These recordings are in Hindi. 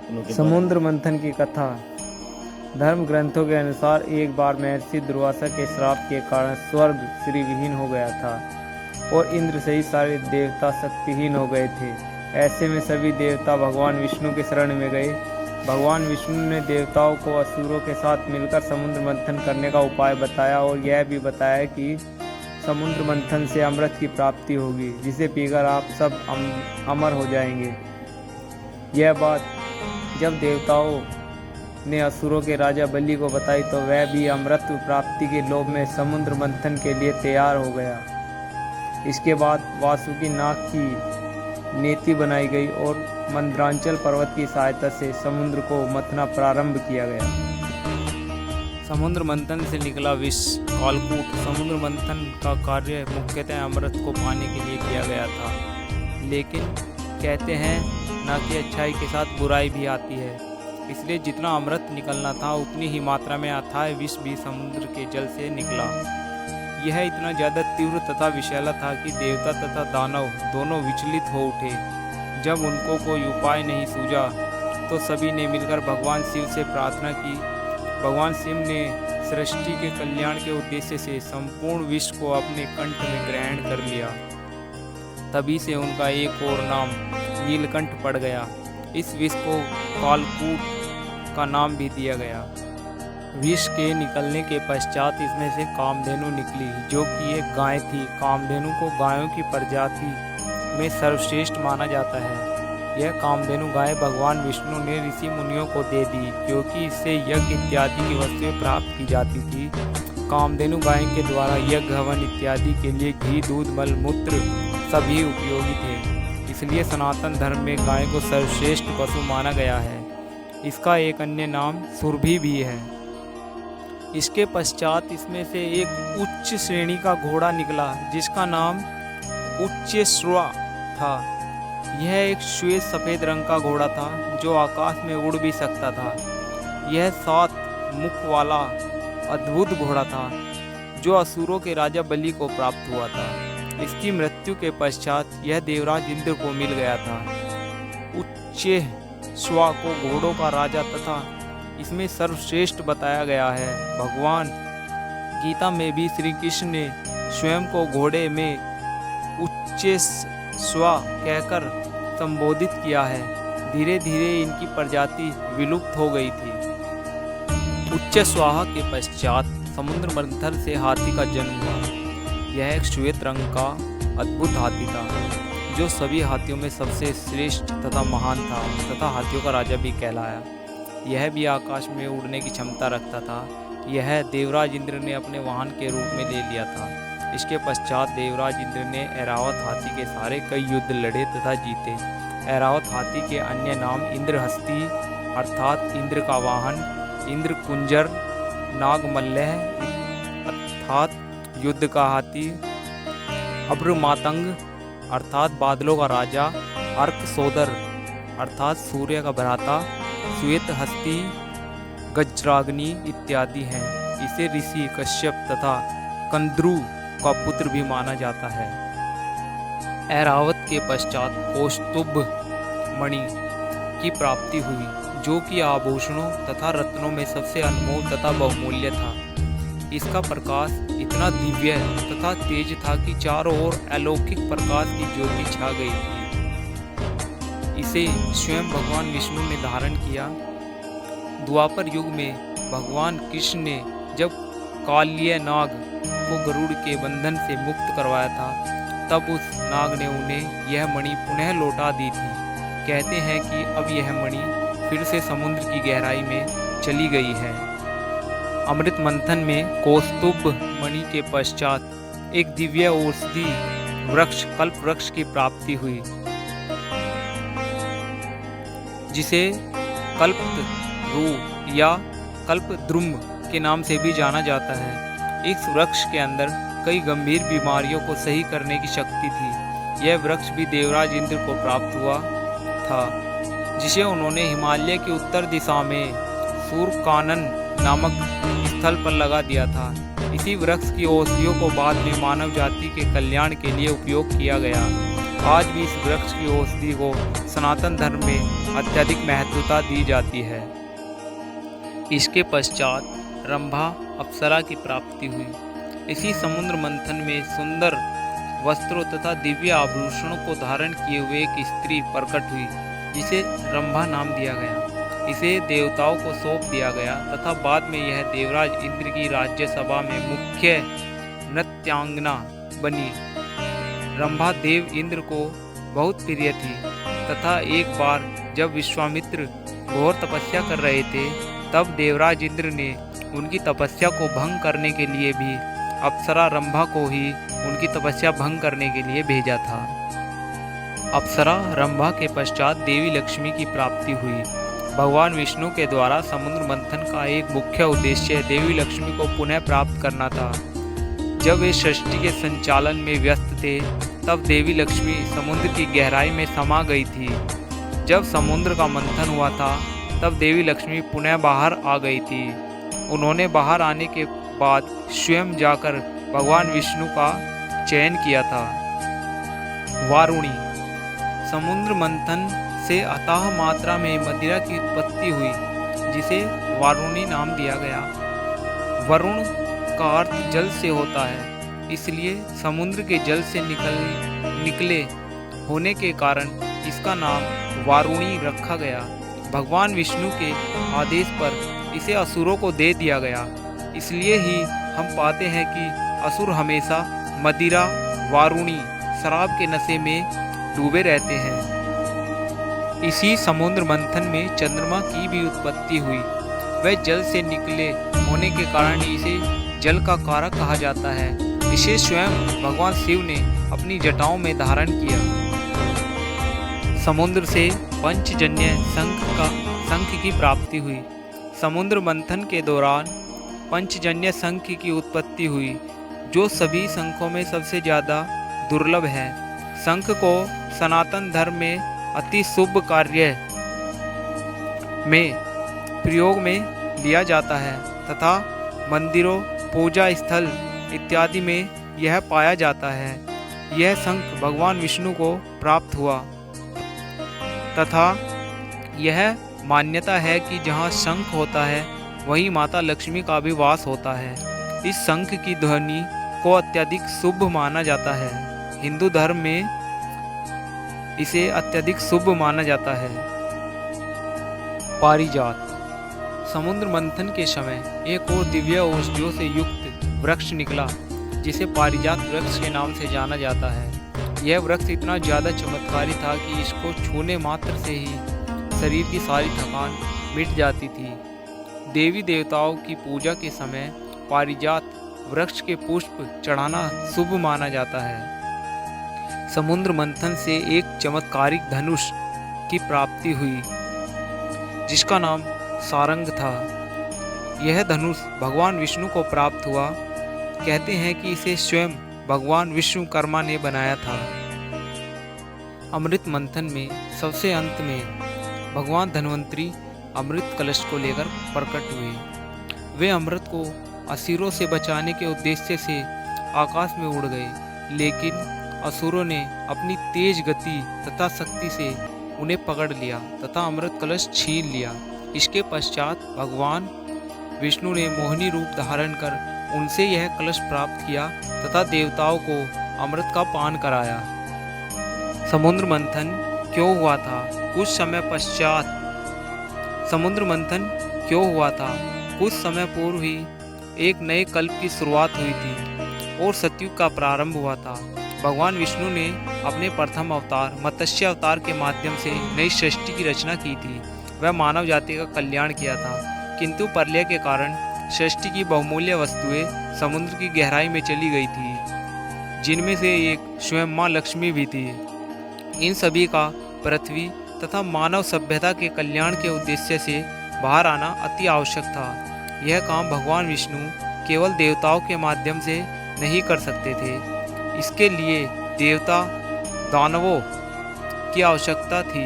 समुद्र मंथन की कथा। धर्म ग्रंथों के अनुसार एक बार महर्षि दुर्वासा के श्राप के कारण स्वर्ग श्रीविहीन हो गया था और इंद्र सहित सारे देवता शक्तिहीन हो गए थे। ऐसे में सभी देवता भगवान विष्णु के शरण में गए। भगवान विष्णु ने देवताओं को असुरों के साथ मिलकर समुद्र मंथन करने का उपाय बताया और यह भी बताया कि समुद्र मंथन से अमृत की प्राप्ति होगी, जिसे पीकर आप सब अमर हो जाएंगे। यह बात जब देवताओं ने असुरों के राजा बलि को बताई तो वह भी अमृत प्राप्ति के लोभ में समुद्र मंथन के लिए तैयार हो गया। इसके बाद वासुकी नाग की नेति बनाई गई और मंदरांचल पर्वत की सहायता से समुद्र को मथना प्रारंभ किया गया। समुद्र मंथन से निकला विष कालकूट। समुद्र मंथन का कार्य मुख्यतः अमृत को पाने के लिए किया गया था, लेकिन कहते हैं ना कि अच्छाई के साथ बुराई भी आती है, इसलिए जितना अमृत निकलना था उतनी ही मात्रा में अथाह विष भी समुद्र के जल से निकला। यह इतना ज़्यादा तीव्र तथा विषैला था कि देवता तथा दानव दोनों विचलित हो उठे। जब उनको कोई उपाय नहीं सूझा तो सभी ने मिलकर भगवान शिव से प्रार्थना की। भगवान शिव ने सृष्टि के कल्याण के उद्देश्य से संपूर्ण विष को अपने कंठ में ग्रहण कर लिया। तभी से उनका एक और नाम नीलकंठ पड़ गया। इस विष को कालकूट का नाम भी दिया गया। विष के निकलने के पश्चात इसमें से कामधेनु निकली, जो कि एक गाय थी। कामधेनु को गायों की प्रजाति में सर्वश्रेष्ठ माना जाता है। यह कामधेनु गाय भगवान विष्णु ने ऋषि मुनियों को दे दी, क्योंकि इससे यज्ञ इत्यादि की वस्तुएं प्राप्त की जाती थी। कामधेनु गाय के द्वारा यज्ञ हवन इत्यादि के लिए घी, दूध, मल, मूत्र सभी उपयोगी थे। इसलिए सनातन धर्म में गाय को सर्वश्रेष्ठ पशु माना गया है। इसका एक अन्य नाम सुरभि भी है। इसके पश्चात इसमें से एक उच्च श्रेणी का घोड़ा निकला, जिसका नाम उच्चैश्रवा था। यह एक श्वेत सफ़ेद रंग का घोड़ा था जो आकाश में उड़ भी सकता था। यह 7 मुख वाला अद्भुत घोड़ा था जो असुरों के राजा बलि को प्राप्त हुआ था। इसकी मृत्यु के पश्चात यह देवराज इंद्र को मिल गया था। उच्चैश्रवा को घोड़ों का राजा तथा इसमें सर्वश्रेष्ठ बताया गया है। भगवान गीता में भी श्री कृष्ण ने स्वयं को घोड़े में उच्चैश्रवा कहकर संबोधित किया है। धीरे धीरे इनकी प्रजाति विलुप्त हो गई थी। उच्चैश्रवा के पश्चात समुद्र मंथन से हाथी का जन्म हुआ। यह एक श्वेत रंग का अद्भुत हाथी था जो सभी हाथियों में सबसे श्रेष्ठ तथा महान था तथा हाथियों का राजा भी कहलाया। यह भी आकाश में उड़ने की क्षमता रखता था। यह देवराज इंद्र ने अपने वाहन के रूप में ले लिया था। इसके पश्चात देवराज इंद्र ने ऐरावत हाथी के सारे कई युद्ध लड़े तथा जीते। ऐरावत हाथी के अन्य नाम इंद्रहस्ती अर्थात इंद्र का वाहन, इंद्र कुंजर, नागमल्लह अर्थात युद्ध का हाथी, अब्रमातंग अर्थात बादलों का राजा, अर्क सोदर अर्थात सूर्य का भ्राता, श्वेत हस्ती, गज्राग्नि इत्यादि हैं। इसे ऋषि कश्यप तथा कंद्रू का पुत्र भी माना जाता है। ऐरावत के पश्चात कौस्तुभ मणि की प्राप्ति हुई, जो कि आभूषणों तथा रत्नों में सबसे अनमोल तथा बहुमूल्य था। इसका प्रकाश इतना दिव्य तथा तेज था कि चारों ओर अलौकिक प्रकाश की ज्योति छा गई थी। इसे स्वयं भगवान विष्णु ने धारण किया। द्वापर युग में भगवान कृष्ण ने जब कालिय नाग को गरुड़ के बंधन से मुक्त करवाया था, तब उस नाग ने उन्हें यह मणि पुनः लौटा दी थी। कहते हैं कि अब यह मणि फिर से समुद्र की गहराई में चली गई है। अमृत मंथन में कौस्तुभ मणि के पश्चात एक दिव्य औषधि वृक्ष कल्प वृक्ष की प्राप्ति हुई, जिसे कल्पद्रु या कल्पद्रुम के नाम से भी जाना जाता है। इस वृक्ष के अंदर कई गंभीर बीमारियों को सही करने की शक्ति थी। यह वृक्ष भी देवराज इंद्र को प्राप्त हुआ था, जिसे उन्होंने हिमालय की उत्तर दिशा में सूरकानन नामक स्थल पर लगा दिया था। इसी वृक्ष की औषधियों को बाद में मानव जाति के कल्याण के लिए उपयोग किया गया। आज भी इस वृक्ष की औषधि को सनातन धर्म में अत्यधिक महत्वता दी जाती है। इसके पश्चात रंभा अप्सरा की प्राप्ति हुई। इसी समुद्र मंथन में सुंदर वस्त्रों तथा दिव्य आभूषणों को धारण किए हुए एक स्त्री प्रकट हुई, जिसे रंभा नाम दिया गया। इसे देवताओं को सौंप दिया गया तथा बाद में यह देवराज इंद्र की राज्यसभा में मुख्य नृत्यांगना बनी। रंभा देव इंद्र को बहुत प्रिय थी तथा एक बार जब विश्वामित्र घोर तपस्या कर रहे थे, तब देवराज इंद्र ने उनकी तपस्या को भंग करने के लिए भी अप्सरा रंभा को ही उनकी तपस्या भंग करने के लिए भेजा था। अप्सरा रंभा के पश्चात देवी लक्ष्मी की प्राप्ति हुई। भगवान विष्णु के द्वारा समुद्र मंथन का एक मुख्य उद्देश्य देवी लक्ष्मी को पुनः प्राप्त करना था। जब वे सृष्टि के संचालन में व्यस्त थे, तब देवी लक्ष्मी समुद्र की गहराई में समा गई थी। जब समुद्र का मंथन हुआ था, तब देवी लक्ष्मी पुनः बाहर आ गई थी। उन्होंने बाहर आने के बाद स्वयं जाकर भगवान विष्णु का चयन किया था। वारुणी समुद्र मंथन से अथाह मात्रा में मदिरा की उत्पत्ति हुई, जिसे वारुणी नाम दिया गया। वरुण का अर्थ जल से होता है, इसलिए समुद्र के जल से निकले होने के कारण इसका नाम वारुणी रखा गया। भगवान विष्णु के आदेश पर इसे असुरों को दे दिया गया। इसलिए ही हम पाते हैं कि असुर हमेशा मदिरा, वारुणी, शराब के नशे में डूबे रहते हैं। इसी समुद्र मंथन में चंद्रमा की भी उत्पत्ति हुई। वह जल से निकले होने के कारण इसे जल का कारक कहा जाता है। इसे स्वयं भगवान शिव ने अपनी जटाओं में धारण किया। समुद्र से पंचजन्य शंख की प्राप्ति हुई। समुद्र मंथन के दौरान पंचजन्य शंख की उत्पत्ति हुई, जो सभी शंखों में सबसे ज़्यादा दुर्लभ है। शंख को सनातन धर्म में अति शुभ कार्य में प्रयोग में लिया जाता है तथा मंदिरों, पूजा स्थल इत्यादि में यह पाया जाता है। यह शंख भगवान विष्णु को प्राप्त हुआ तथा यह मान्यता है कि जहाँ शंख होता है वहीं माता लक्ष्मी का भी वास होता है। इस शंख की ध्वनि को अत्यधिक शुभ माना जाता है। हिंदू धर्म में इसे अत्यधिक शुभ माना जाता है। पारिजात समुद्र मंथन के समय एक और दिव्य औषधियों से युक्त वृक्ष निकला, जिसे पारिजात वृक्ष के नाम से जाना जाता है। यह वृक्ष इतना ज़्यादा चमत्कारी था कि इसको छूने मात्र से ही शरीर की सारी थकान मिट जाती थी। देवी देवताओं की पूजा के समय पारिजात वृक्ष के पुष्प चढ़ाना शुभ माना जाता है। समुद्र मंथन से एक चमत्कारिक धनुष की प्राप्ति हुई, जिसका नाम सारंग था। यह धनुष भगवान विष्णु को प्राप्त हुआ। कहते हैं कि इसे स्वयं भगवान विश्वकर्मा ने बनाया था। अमृत मंथन में सबसे अंत में भगवान धन्वंतरी अमृत कलश को लेकर प्रकट हुए। वे अमृत को असुरों से बचाने के उद्देश्य से आकाश में उड़ गए, लेकिन असुरों ने अपनी तेज गति तथा शक्ति से उन्हें पकड़ लिया तथा अमृत कलश छीन लिया। इसके पश्चात भगवान विष्णु ने मोहिनी रूप धारण कर उनसे यह कलश प्राप्त किया तथा देवताओं को अमृत का पान कराया। समुद्र मंथन क्यों हुआ था? कुछ समय पश्चात समुद्र मंथन क्यों हुआ था? कुछ समय पूर्व ही एक नए कल्प की शुरुआत हुई थी और सतयुग का प्रारंभ हुआ था। भगवान विष्णु ने अपने प्रथम अवतार मत्स्य अवतार के माध्यम से नई सृष्टि की रचना की थी। वह मानव जाति का कल्याण किया था, किंतु प्रलय के कारण सृष्टि की बहुमूल्य वस्तुएं समुद्र की गहराई में चली गई थी, जिनमें से एक स्वयं माँ लक्ष्मी भी थी। इन सभी का पृथ्वी तथा मानव सभ्यता के कल्याण के उद्देश्य से बाहर आना अति आवश्यक था। यह काम भगवान विष्णु केवल देवताओं के माध्यम से नहीं कर सकते थे। इसके लिए देवता दानवों की आवश्यकता थी।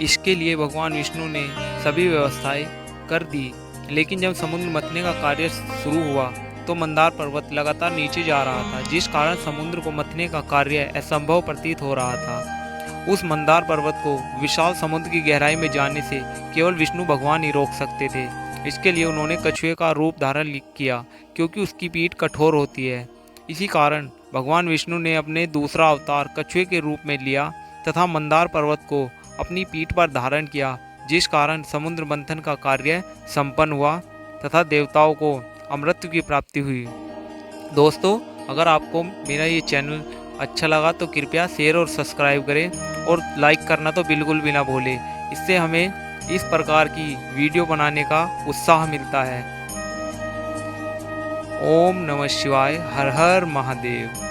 इसके लिए भगवान विष्णु ने सभी व्यवस्थाएं कर दी, लेकिन जब समुद्र मंथन का कार्य शुरू हुआ तो मंदार पर्वत लगातार नीचे जा रहा था, जिस कारण समुद्र को मथने का कार्य असंभव प्रतीत हो रहा था। उस मंदार पर्वत को विशाल समुद्र की गहराई में जाने से केवल विष्णु भगवान ही रोक सकते थे। इसके लिए उन्होंने कछुए का रूप धारण किया, क्योंकि उसकी पीठ कठोर होती है। इसी कारण भगवान विष्णु ने अपने दूसरा अवतार कछुए के रूप में लिया तथा मंदार पर्वत को अपनी पीठ पर धारण किया, जिस कारण समुद्र मंथन का कार्य संपन्न हुआ तथा देवताओं को अमृत की प्राप्ति हुई। दोस्तों, अगर आपको मेरा ये चैनल अच्छा लगा तो कृपया शेयर और सब्सक्राइब करें और लाइक करना तो बिल्कुल भी ना भूलें। इससे हमें इस प्रकार की वीडियो बनाने का उत्साह मिलता है। ओम नमः शिवाय। हर हर महादेव।